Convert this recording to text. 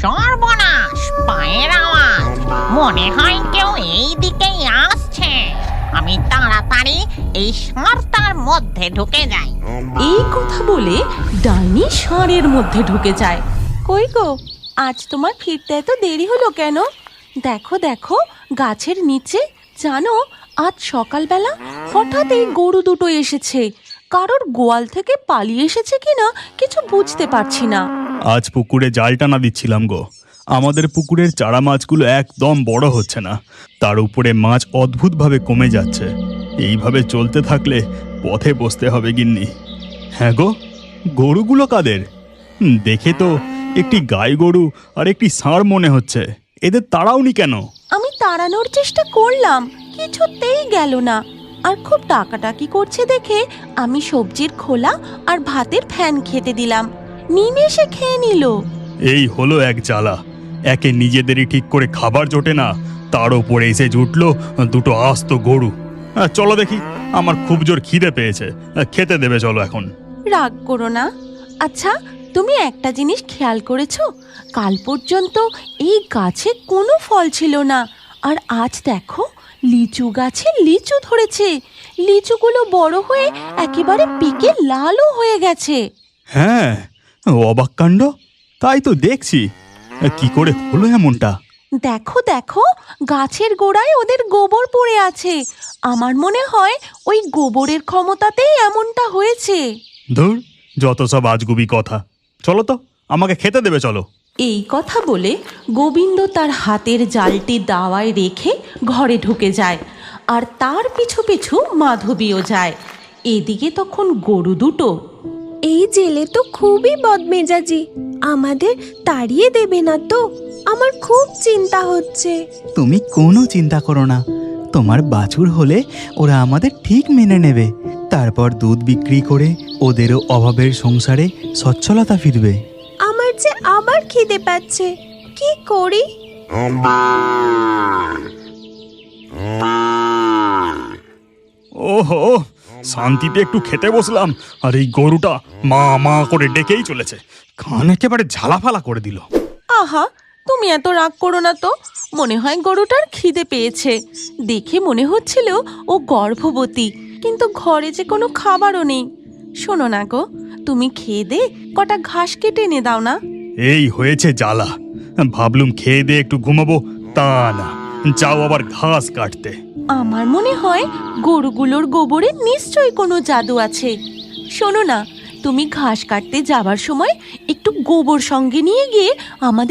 সর্বনাশ, পায়ের আওয়াজ। মনে হয় কেউ এই দিকেই আসছে। আমি তাড়াতাড়ি এই ষাঁড়টার মধ্যে ঢুকে যাই। এই কথা বলে ডাইনি ষাঁড়ের মধ্যে ঢুকে যায়। কই গো, আজ তোমার ফিরতে এত দেরি হলো কেন? দেখো দেখো, গাছের নিচে জানো, আজ সকালবেলা হঠাৎ এই গরু দুটো এসেছে। কারোর গোয়াল থেকে পালিয়ে এসেছে কিনা কিছু বুঝতে পারছি না। আজ পুকুরে জাল টানা দিচ্ছিলাম গো। আমাদের পুকুরের চারা মাছগুলো একদম বড় হচ্ছে না, তার উপরে মাছ অদ্ভুতভাবে কমে যাচ্ছে। এইভাবে চলতে থাকলে পথে বসতে হবে গিন্নি। হ্যাঁ গো, গরুগুলো কাদের? দেখে তো একটি গাই গরু আর একটি ষাঁড় মনে হচ্ছে। এদের তাড়াওনি কেন? আমি তাড়ানোর চেষ্টা করলাম, কিছুতেই গেল না। আর খুব টাকাটাকি করছে দেখে আমি সবজির খোলা আর ভাতের ফ্যান খেতে দিলাম। নিমেষে খেয়ে নিল। এই হলো এক জ্বালা। একে নিজেদেরই ঠিক করে খাবার জোটে না, তার উপরে এসে জুটলো দুটো আস্ত গরু। চলো দেখি, আমার খুব জোর খিদে পেয়েছে, খেতে দেবে চলো এখন। রাগ করো না। আচ্ছা, তুমি একটা জিনিস খেয়াল করেছো? কাল পর্যন্ত এই গাছে কোনো ফল ছিল না, আর আজ দেখো লিচু গাছে লিচু ধরেছে। লিচুগুলো বড় হয়ে একেবারে পিকে লালও হয়ে গেছে। হ্যাঁ, অবাক কাণ্ড। তাই তো দেখছি। কি করে হলো এমনটা? দেখো দেখো, গাছের গোড়ায় ওদের গোবর পড়ে আছে। আমার মনে হয় ওই গোবরের ক্ষমতাতেই এমনটা হয়েছে। ধুর, যত সব আজগুবি কথা। চলো তো, আমাকে খেতে দেবে চলো। এই কথা বলে গোবিন্দ তার হাতের জালটি দাওয়ায় রেখে ঘরে ঢুকে যায়, আর তার পিছু পিছু মাধবীও যায়। এদিকে তখন গরু দুটো, এই জেলে তো খুবই বদমেজাজি, আমাদের তাড়িয়ে দেবে না তো? আমার খুব চিন্তা হচ্ছে। তুমি কোনো চিন্তা করো না, তোমার বাছুর হলে ওরা আমাদের ঠিক মেনে নেবে। তারপর দুধ বিক্রি করে ওদেরও অভাবের সংসারে সচ্ছলতা ফিরবে। আমার যে আবার খিদে পাচ্ছে, কি করি? ওহো, শান্তিতে একটু খেতে বসলাম, আর এই গরুটা মা মা করে ডেকেই চলেছে। কান একেবারে ঝালাফালা করে দিল। আহা, তুমি এত রাগ করো না তো। মনে হয় গরুটার খিদে পেয়েছে। দেখে মনে হচ্ছিল ও গর্ভবতী, কিন্তু ঘরে যে কোনো খাবারও নেই। শোনো না গো, তুমি খেয়ে দে কটা ঘাস কেটে এনে দাও না। এই হয়েছে জ্বালা। ভাবলুম খেয়ে দিয়ে একটু ঘুমাবো, তা না, যাও আবার ঘাস কাটতে। আমার মনে হয় গরুগুলোর গোবরে নিশ্চয়ই কোনো জাদু আছে। শোনো না, তুমি ঘাস কাটতে যাবার সময় একটু গোবর সঙ্গে নিয়ে গিয়ে আমাদের